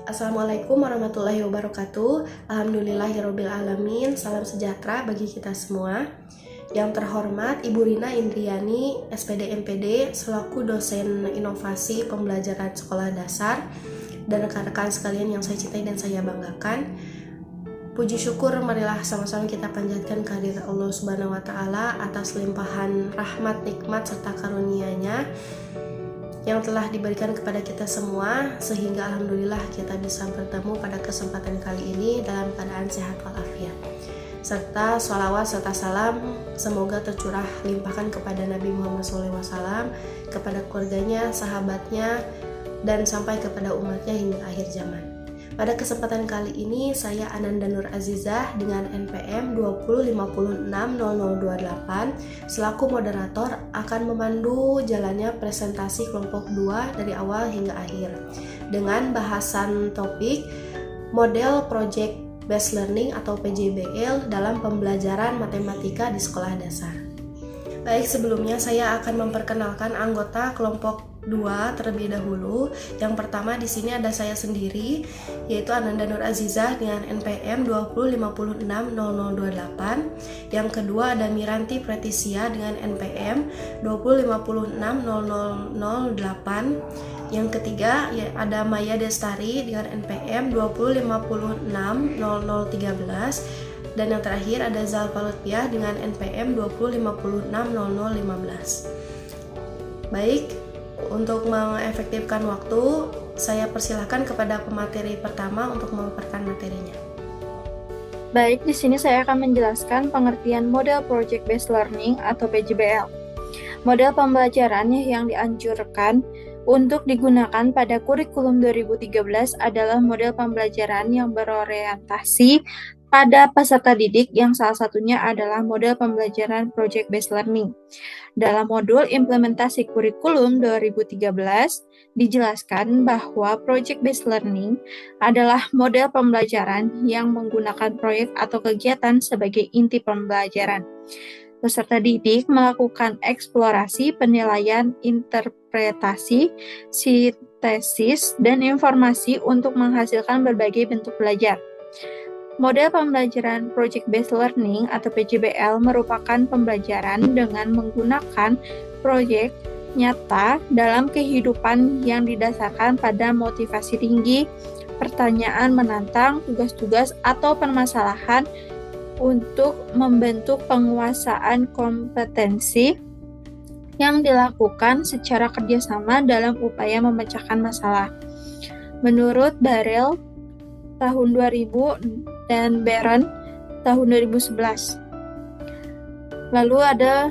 Assalamualaikum warahmatullahi wabarakatuh. Alhamdulillahirabbil alamin. Salam sejahtera bagi kita semua. Yang terhormat Ibu Rina Indriani, SPD MPD, selaku dosen inovasi pembelajaran sekolah dasar, dan rekan-rekan sekalian yang saya cintai dan saya banggakan. Puji syukur marilah sama-sama kita panjatkan kehadirat Allah Subhanahu wa taala atas limpahan rahmat, nikmat serta karunia-Nya yang telah diberikan kepada kita semua, sehingga alhamdulillah kita bisa bertemu pada kesempatan kali ini dalam keadaan sehat walafiat. Serta sholawat serta salam semoga tercurah limpahkan kepada Nabi Muhammad SAW, kepada keluarganya, sahabatnya, dan sampai kepada umatnya hingga akhir zaman. Pada kesempatan kali ini saya Ananda Nur Azizah dengan NPM 205600028 selaku moderator akan memandu jalannya presentasi kelompok 2 dari awal hingga akhir dengan bahasan topik model Project Based Learning atau PJBL dalam pembelajaran matematika di sekolah dasar. Baik, sebelumnya saya akan memperkenalkan anggota kelompok 2 terlebih dahulu. Yang pertama di sini ada saya sendiri, yaitu Ananda Nur Azizah dengan NPM 205600028. Yang kedua ada Miranti Pretisia dengan NPM 2056008. Yang ketiga ada Maya Destari dengan NPM 2056013. Dan yang terakhir ada Zalfa Lutfiah dengan NPM 2056015. Baik, untuk mengefektifkan waktu, saya persilahkan kepada pemateri pertama untuk memaparkan materinya. Baik, di sini saya akan menjelaskan pengertian model Project Based Learning atau PJBL. Model pembelajaran yang dianjurkan untuk digunakan pada kurikulum 2013 adalah model pembelajaran yang berorientasi pada peserta didik yang salah satunya adalah model pembelajaran Project Based Learning. Dalam modul implementasi kurikulum 2013, dijelaskan bahwa Project Based Learning adalah model pembelajaran yang menggunakan proyek atau kegiatan sebagai inti pembelajaran. Peserta didik melakukan eksplorasi, penilaian, interpretasi, sintesis, dan informasi untuk menghasilkan berbagai bentuk belajar. Model pembelajaran Project Based Learning atau PJBL merupakan pembelajaran dengan menggunakan proyek nyata dalam kehidupan yang didasarkan pada motivasi tinggi, pertanyaan menantang, tugas-tugas atau permasalahan untuk membentuk penguasaan kompetensi yang dilakukan secara kerjasama dalam upaya memecahkan masalah. Menurut Barrel tahun 2000 dan Baron tahun 2011. Lalu ada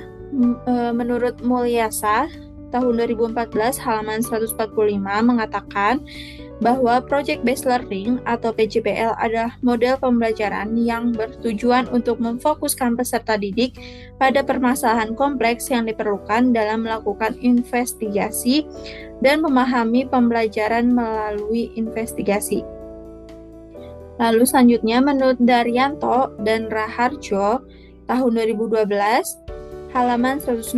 menurut Mulyasa tahun 2014 halaman 145 mengatakan bahwa Project Based Learning atau PJBL adalah model pembelajaran yang bertujuan untuk memfokuskan peserta didik pada permasalahan kompleks yang diperlukan dalam melakukan investigasi dan memahami pembelajaran melalui investigasi. Lalu selanjutnya menurut Daryanto dan Raharjo tahun 2012 halaman 162,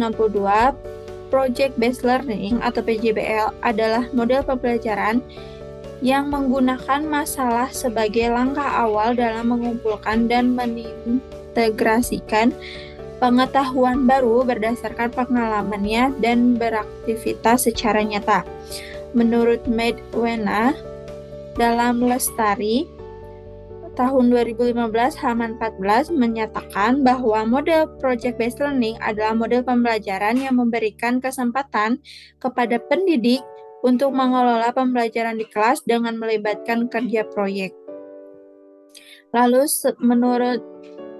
Project Based Learning atau PJBL adalah model pembelajaran yang menggunakan masalah sebagai langkah awal dalam mengumpulkan dan mengintegrasikan pengetahuan baru berdasarkan pengalamannya dan beraktivitas secara nyata. Menurut Medwena dalam Lestari tahun 2015 halaman 14 menyatakan bahwa model Project Based Learning adalah model pembelajaran yang memberikan kesempatan kepada pendidik untuk mengelola pembelajaran di kelas dengan melibatkan kerja proyek. Lalu menurut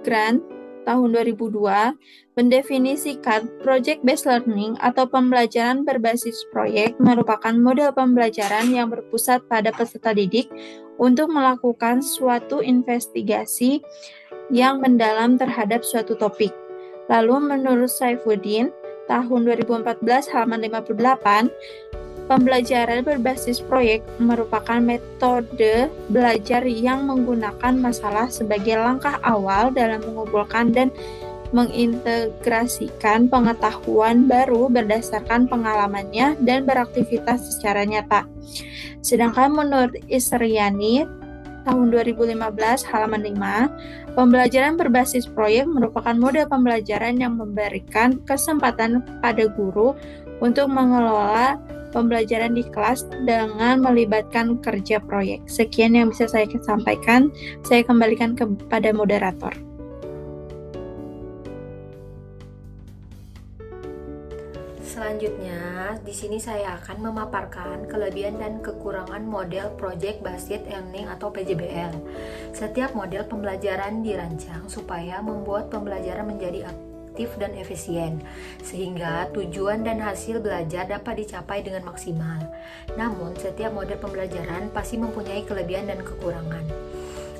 Grant tahun 2002 mendefinisikan Project Based Learning atau pembelajaran berbasis proyek merupakan model pembelajaran yang berpusat pada peserta didik untuk melakukan suatu investigasi yang mendalam terhadap suatu topik. Lalu menurut Saifuddin tahun 2014 halaman 58, pembelajaran berbasis proyek merupakan metode belajar yang menggunakan masalah sebagai langkah awal dalam mengumpulkan dan mengintegrasikan pengetahuan baru berdasarkan pengalamannya dan beraktivitas secara nyata. Sedangkan menurut Isriani, tahun 2015 halaman 5, pembelajaran berbasis proyek merupakan model pembelajaran yang memberikan kesempatan pada guru untuk mengelola pembelajaran di kelas dengan melibatkan kerja proyek. Sekian yang bisa saya sampaikan. Saya kembalikan kepada moderator. Selanjutnya, di sini saya akan memaparkan kelebihan dan kekurangan model Project Based Learning atau PJBL. Setiap model pembelajaran dirancang supaya membuat pembelajaran menjadi aktif dan efisien, sehingga tujuan dan hasil belajar dapat dicapai dengan maksimal. Namun, setiap model pembelajaran pasti mempunyai kelebihan dan kekurangan.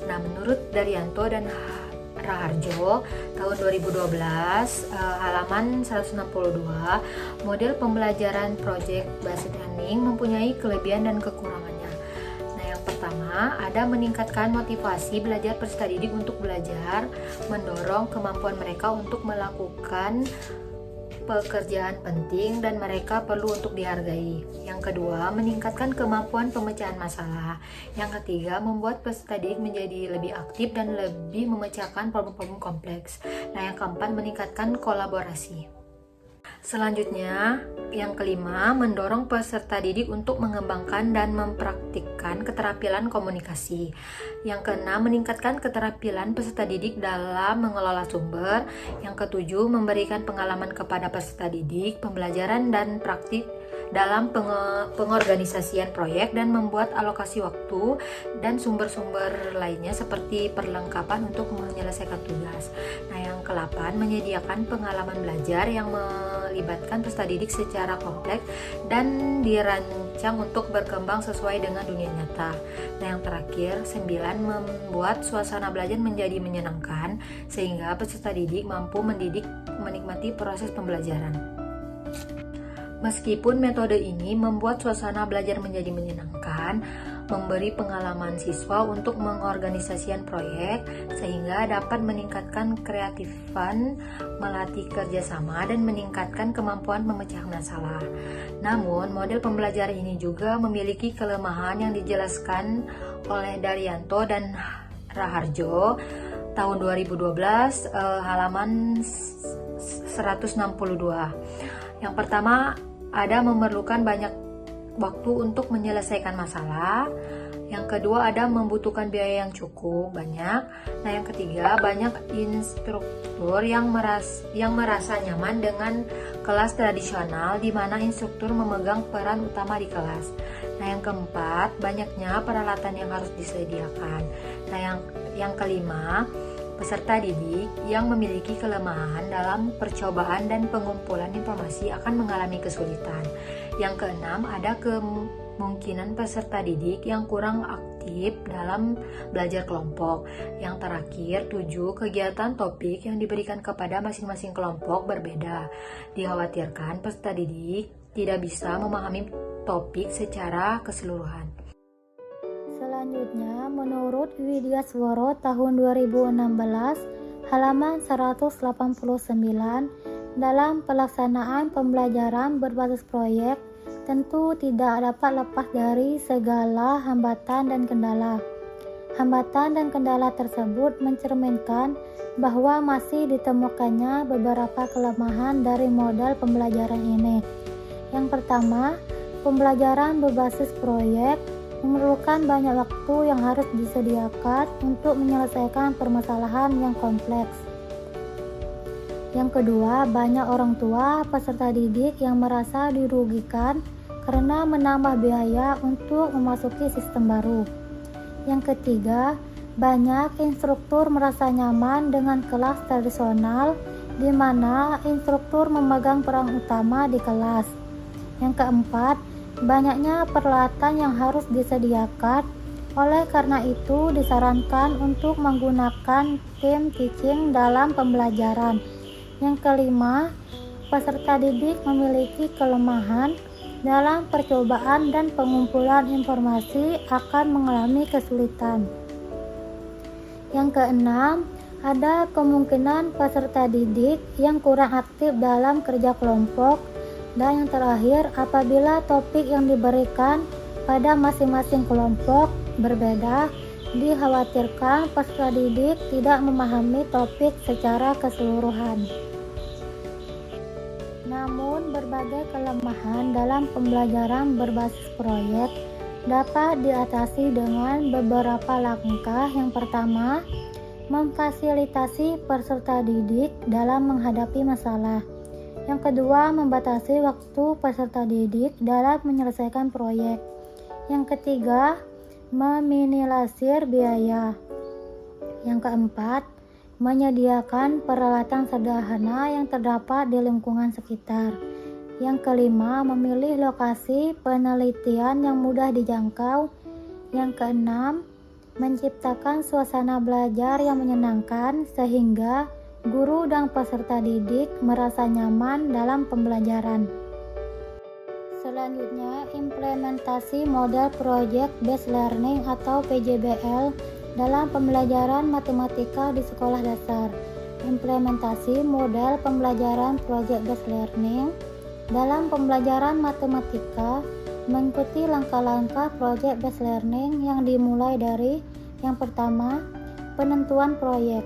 Nah, menurut Daryanto dan Raharjo tahun 2012 halaman 162, model pembelajaran Project Based Learning mempunyai kelebihan dan kekurangannya. Nah, yang pertama ada meningkatkan motivasi belajar peserta didik untuk belajar, mendorong kemampuan mereka untuk melakukan pekerjaan penting dan mereka perlu untuk dihargai. Yang kedua, meningkatkan kemampuan pemecahan masalah. Yang ketiga, membuat peserta didik menjadi lebih aktif dan lebih memecahkan problem-problem kompleks. Nah, yang keempat, meningkatkan kolaborasi. Selanjutnya, yang kelima, mendorong peserta didik untuk mengembangkan dan mempraktikkan keterampilan komunikasi. Yang keenam, meningkatkan keterampilan peserta didik dalam mengelola sumber. Yang ketujuh, memberikan pengalaman kepada peserta didik, pembelajaran dan praktik dalam pengorganisasian proyek dan membuat alokasi waktu dan sumber-sumber lainnya seperti perlengkapan untuk menyelesaikan tugas. Nah, yang ke-8, menyediakan pengalaman belajar yang melibatkan peserta didik secara kompleks dan dirancang untuk berkembang sesuai dengan dunia nyata. Nah, yang terakhir, 9, membuat suasana belajar menjadi menyenangkan sehingga peserta didik mampu menikmati proses pembelajaran. Meskipun metode ini membuat suasana belajar menjadi menyenangkan, memberi pengalaman siswa untuk mengorganisasikan proyek sehingga dapat meningkatkan kreatifan, melatih kerjasama, dan meningkatkan kemampuan memecah masalah. Namun, model pembelajaran ini juga memiliki kelemahan yang dijelaskan oleh Daryanto dan Raharjo tahun 2012 halaman 162. Yang pertama, ada memerlukan banyak waktu untuk menyelesaikan masalah. Yang kedua, ada membutuhkan biaya yang cukup banyak. Nah, yang ketiga, banyak instruktur yang merasa nyaman dengan kelas tradisional di mana instruktur memegang peran utama di kelas. Nah, yang keempat, banyaknya peralatan yang harus disediakan. Nah, yang kelima, peserta didik yang memiliki kelemahan dalam percobaan dan pengumpulan informasi akan mengalami kesulitan. Yang keenam, ada kemungkinan peserta didik yang kurang aktif dalam belajar kelompok. Yang terakhir, 7, kegiatan topik yang diberikan kepada masing-masing kelompok berbeda. Dikhawatirkan peserta didik tidak bisa memahami topik secara keseluruhan. Selanjutnya, menurut Widyasworo tahun 2016, halaman 189, dalam pelaksanaan pembelajaran berbasis proyek, tentu tidak dapat lepas dari segala hambatan dan kendala. Hambatan dan kendala tersebut mencerminkan bahwa masih ditemukannya beberapa kelemahan dari model pembelajaran ini. Yang pertama, pembelajaran berbasis proyek memerlukan banyak waktu yang harus disediakan untuk menyelesaikan permasalahan yang kompleks. Yang kedua, banyak orang tua peserta didik yang merasa dirugikan karena menambah biaya untuk memasuki sistem baru. Yang ketiga, banyak instruktur merasa nyaman dengan kelas tradisional di mana instruktur memegang peran utama di kelas. Yang keempat, banyaknya peralatan yang harus disediakan, oleh karena itu disarankan untuk menggunakan tim teaching dalam pembelajaran. Yang kelima, peserta didik memiliki kelemahan dalam percobaan dan pengumpulan informasi akan mengalami kesulitan. Yang keenam, Ada kemungkinan peserta didik yang kurang aktif dalam kerja kelompok, dan yang terakhir, apabila topik yang diberikan pada masing-masing kelompok berbeda, dikhawatirkan peserta didik tidak memahami topik secara keseluruhan. Namun, berbagai kelemahan dalam pembelajaran berbasis proyek dapat diatasi dengan beberapa langkah. Yang pertama, memfasilitasi peserta didik dalam menghadapi masalah. Yang kedua, membatasi waktu peserta didik dalam menyelesaikan proyek. Yang ketiga, meminimalisir biaya. Yang keempat, menyediakan peralatan sederhana yang terdapat di lingkungan sekitar. Yang kelima, memilih lokasi penelitian yang mudah dijangkau. Yang keenam, menciptakan suasana belajar yang menyenangkan sehingga guru dan peserta didik merasa nyaman dalam pembelajaran. Selanjutnya, implementasi model Project Based Learning atau PJBL dalam pembelajaran matematika di sekolah dasar. Implementasi model pembelajaran Project Based Learning dalam pembelajaran matematika mengikuti langkah-langkah Project Based Learning yang dimulai dari yang pertama, penentuan proyek.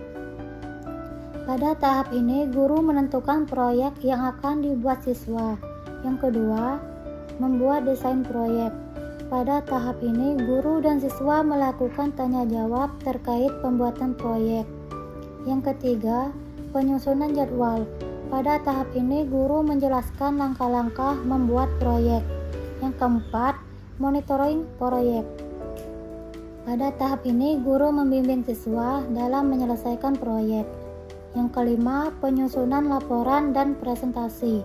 Pada tahap ini, guru menentukan proyek yang akan dibuat siswa. Yang kedua, membuat desain proyek. Pada tahap ini, guru dan siswa melakukan tanya jawab terkait pembuatan proyek. Yang ketiga, penyusunan jadwal. Pada tahap ini, guru menjelaskan langkah-langkah membuat proyek. Yang keempat, monitoring proyek. Pada tahap ini, guru membimbing siswa dalam menyelesaikan proyek. Yang kelima, penyusunan laporan dan presentasi.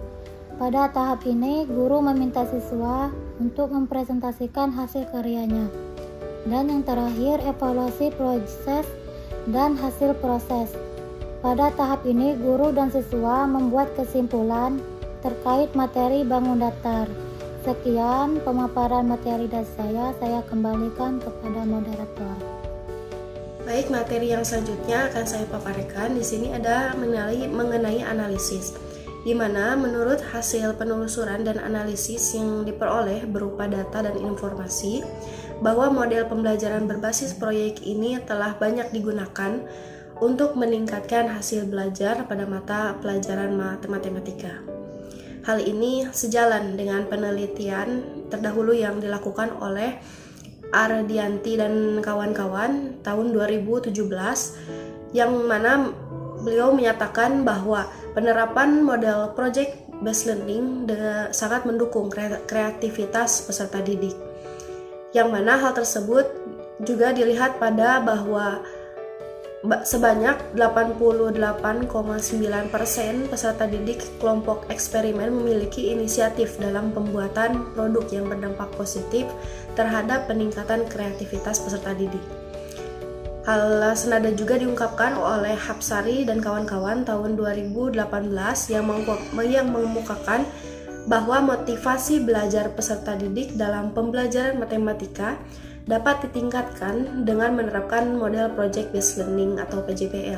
Pada tahap ini, guru meminta siswa untuk mempresentasikan hasil karyanya. Dan yang terakhir, evaluasi proses dan hasil proses. Pada tahap ini, guru dan siswa membuat kesimpulan terkait materi bangun datar. Sekian pemaparan materi dari saya kembalikan kepada moderator. Baik, materi yang selanjutnya akan saya paparkan. Di sini ada mengenai analisis, di mana menurut hasil penelusuran dan analisis yang diperoleh berupa data dan informasi, bahwa model pembelajaran berbasis proyek ini telah banyak digunakan untuk meningkatkan hasil belajar pada mata pelajaran matematika. Hal ini sejalan dengan penelitian terdahulu yang dilakukan oleh Ardianti dan kawan-kawan tahun 2017, yang mana beliau menyatakan bahwa penerapan model Project Based Learning sangat mendukung kreativitas peserta didik, yang mana hal tersebut juga dilihat pada bahwa sebanyak 88,9% peserta didik kelompok eksperimen memiliki inisiatif dalam pembuatan produk yang berdampak positif terhadap peningkatan kreativitas peserta didik. Hal senada juga diungkapkan oleh Hapsari dan kawan-kawan tahun 2018 yang mengemukakan bahwa motivasi belajar peserta didik dalam pembelajaran matematika dapat ditingkatkan dengan menerapkan model Project Based Learning atau PJBL.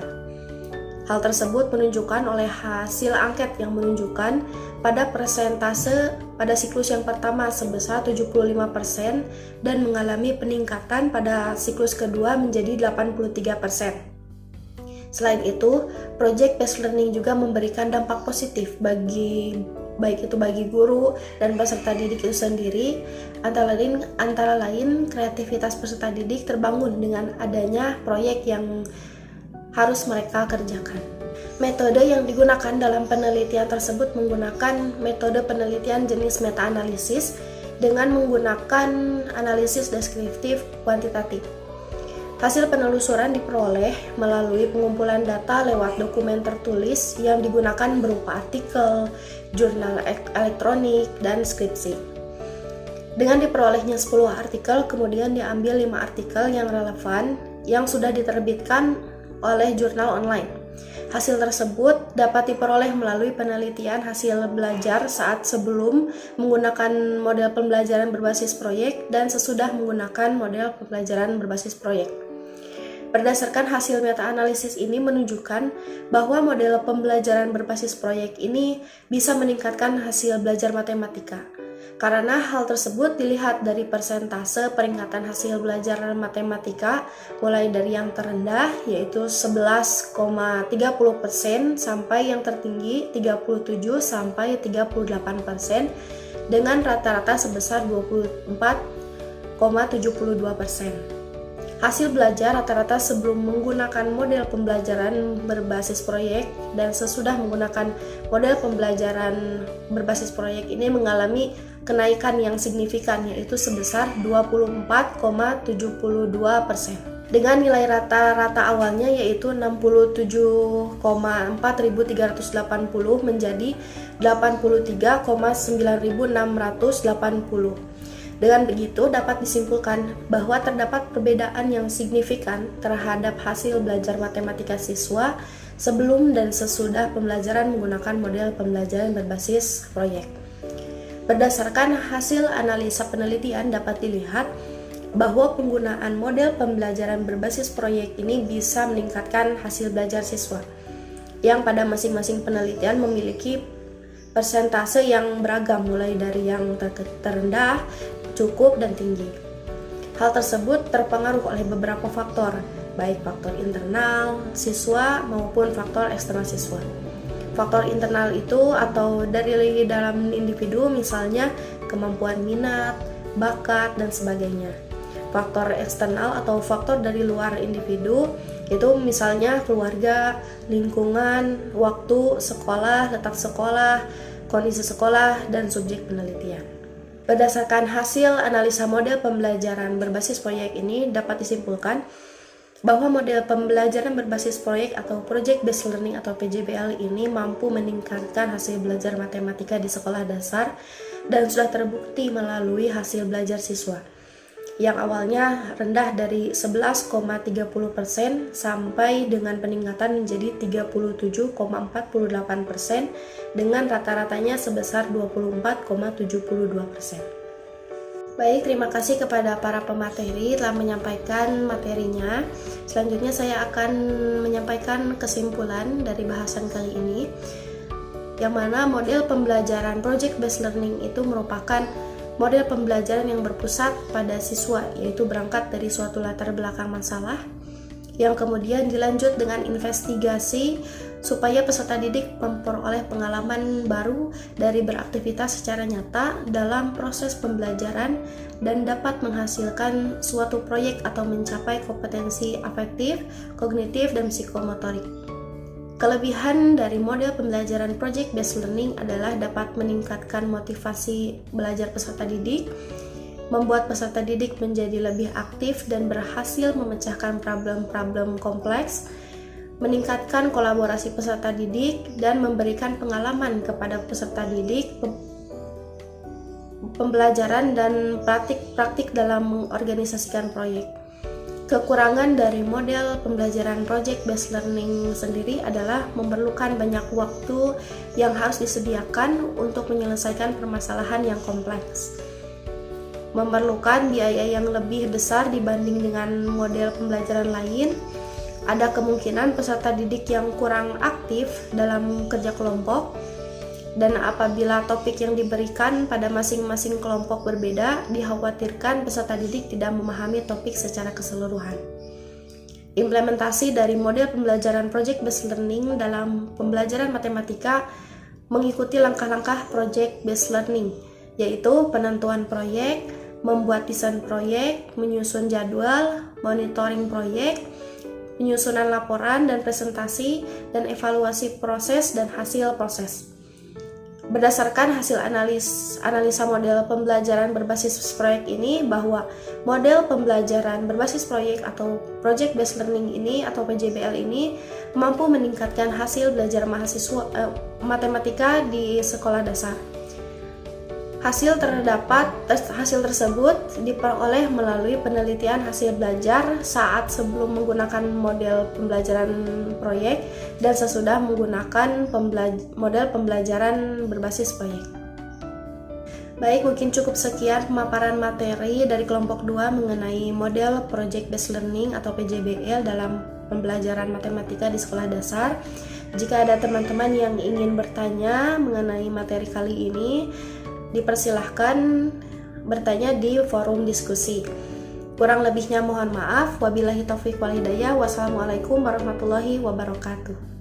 Hal tersebut menunjukkan oleh hasil angket yang menunjukkan pada persentase pada siklus yang pertama sebesar 75% dan mengalami peningkatan pada siklus kedua menjadi 83%. Selain itu, Project Based Learning juga memberikan dampak positif baik itu bagi guru dan peserta didik itu sendiri. Antara lain kreativitas peserta didik terbangun dengan adanya proyek yang harus mereka kerjakan. Metode yang digunakan dalam penelitian tersebut menggunakan metode penelitian jenis meta-analisis dengan menggunakan analisis deskriptif kuantitatif. Hasil penelusuran diperoleh melalui pengumpulan data lewat dokumen tertulis yang digunakan berupa artikel, jurnal elektronik, dan skripsi. Dengan diperolehnya 10 artikel, kemudian diambil 5 artikel yang relevan yang sudah diterbitkan oleh jurnal online. Hasil tersebut dapat diperoleh melalui penelitian hasil belajar saat sebelum menggunakan model pembelajaran berbasis proyek dan sesudah menggunakan model pembelajaran berbasis proyek. Berdasarkan hasil meta-analisis ini menunjukkan bahwa model pembelajaran berbasis proyek ini bisa meningkatkan hasil belajar matematika. Karena hal tersebut dilihat dari persentase peningkatan hasil belajar matematika mulai dari yang terendah yaitu 11,30% sampai yang tertinggi 37 sampai 38% dengan rata-rata sebesar 24,72%. Hasil belajar rata-rata sebelum menggunakan model pembelajaran berbasis proyek dan sesudah menggunakan model pembelajaran berbasis proyek ini mengalami kenaikan yang signifikan yaitu sebesar 24,72%. Dengan nilai rata-rata awalnya yaitu 67,4380 menjadi 83,9680. Dengan begitu, dapat disimpulkan bahwa terdapat perbedaan yang signifikan terhadap hasil belajar matematika siswa sebelum dan sesudah pembelajaran menggunakan model pembelajaran berbasis proyek. Berdasarkan hasil analisa penelitian dapat dilihat bahwa penggunaan model pembelajaran berbasis proyek ini bisa meningkatkan hasil belajar siswa, yang pada masing-masing penelitian memiliki persentase yang beragam mulai dari yang terendah, cukup, dan tinggi. Hal tersebut terpengaruh oleh beberapa faktor, baik faktor internal siswa maupun faktor eksternal siswa. Faktor internal itu atau dari dalam individu misalnya kemampuan minat, bakat, dan sebagainya. Faktor eksternal atau faktor dari luar individu itu misalnya keluarga, lingkungan, waktu, sekolah, letak sekolah, kondisi sekolah, dan subjek penelitian. Berdasarkan hasil analisa model pembelajaran berbasis proyek ini dapat disimpulkan bahwa model pembelajaran berbasis proyek atau Project Based Learning atau PJBL ini mampu meningkatkan hasil belajar matematika di sekolah dasar dan sudah terbukti melalui hasil belajar siswa yang awalnya rendah dari 11,30% sampai dengan peningkatan menjadi 37,48% dengan rata-ratanya sebesar 24,72%. Baik, terima kasih kepada para pemateri telah menyampaikan materinya. Selanjutnya saya akan menyampaikan kesimpulan dari bahasan kali ini, yang mana model pembelajaran Project Based Learning itu merupakan model pembelajaran yang berpusat pada siswa, yaitu berangkat dari suatu latar belakang masalah, yang kemudian dilanjut dengan investigasi supaya peserta didik memperoleh pengalaman baru dari beraktivitas secara nyata dalam proses pembelajaran dan dapat menghasilkan suatu proyek atau mencapai kompetensi afektif, kognitif, dan psikomotorik. Kelebihan dari model pembelajaran Project Based Learning adalah dapat meningkatkan motivasi belajar peserta didik, membuat peserta didik menjadi lebih aktif dan berhasil memecahkan problem-problem kompleks, meningkatkan kolaborasi peserta didik, dan memberikan pengalaman kepada peserta didik pembelajaran dan praktik dalam mengorganisasikan proyek. Kekurangan dari model pembelajaran Project Based Learning sendiri adalah memerlukan banyak waktu yang harus disediakan untuk menyelesaikan permasalahan yang kompleks. Memerlukan biaya yang lebih besar dibanding dengan model pembelajaran lain. Ada kemungkinan peserta didik yang kurang aktif dalam kerja kelompok, dan apabila topik yang diberikan pada masing-masing kelompok berbeda, dikhawatirkan peserta didik tidak memahami topik secara keseluruhan. Implementasi dari model pembelajaran Project Based Learning dalam pembelajaran matematika mengikuti langkah-langkah Project Based Learning, yaitu penentuan proyek, membuat desain proyek, menyusun jadwal, monitoring proyek, penyusunan laporan dan presentasi, dan evaluasi proses dan hasil proses. Berdasarkan hasil analisa model pembelajaran berbasis proyek ini, bahwa model pembelajaran berbasis proyek atau Project Based Learning ini atau PJBL ini mampu meningkatkan hasil belajar mahasiswa matematika di sekolah dasar. Hasil tersebut diperoleh melalui penelitian hasil belajar saat sebelum menggunakan model pembelajaran proyek dan sesudah menggunakan model pembelajaran berbasis proyek. Baik, mungkin cukup sekian pemaparan materi dari kelompok 2 mengenai model Project Based Learning atau PJBL dalam pembelajaran matematika di sekolah dasar. Jika ada teman-teman yang ingin bertanya mengenai materi kali ini, dipersilahkan bertanya di forum diskusi. Kurang lebihnya mohon maaf. Wabillahi taufiq wal hidayah. Wassalamualaikum warahmatullahi wabarakatuh.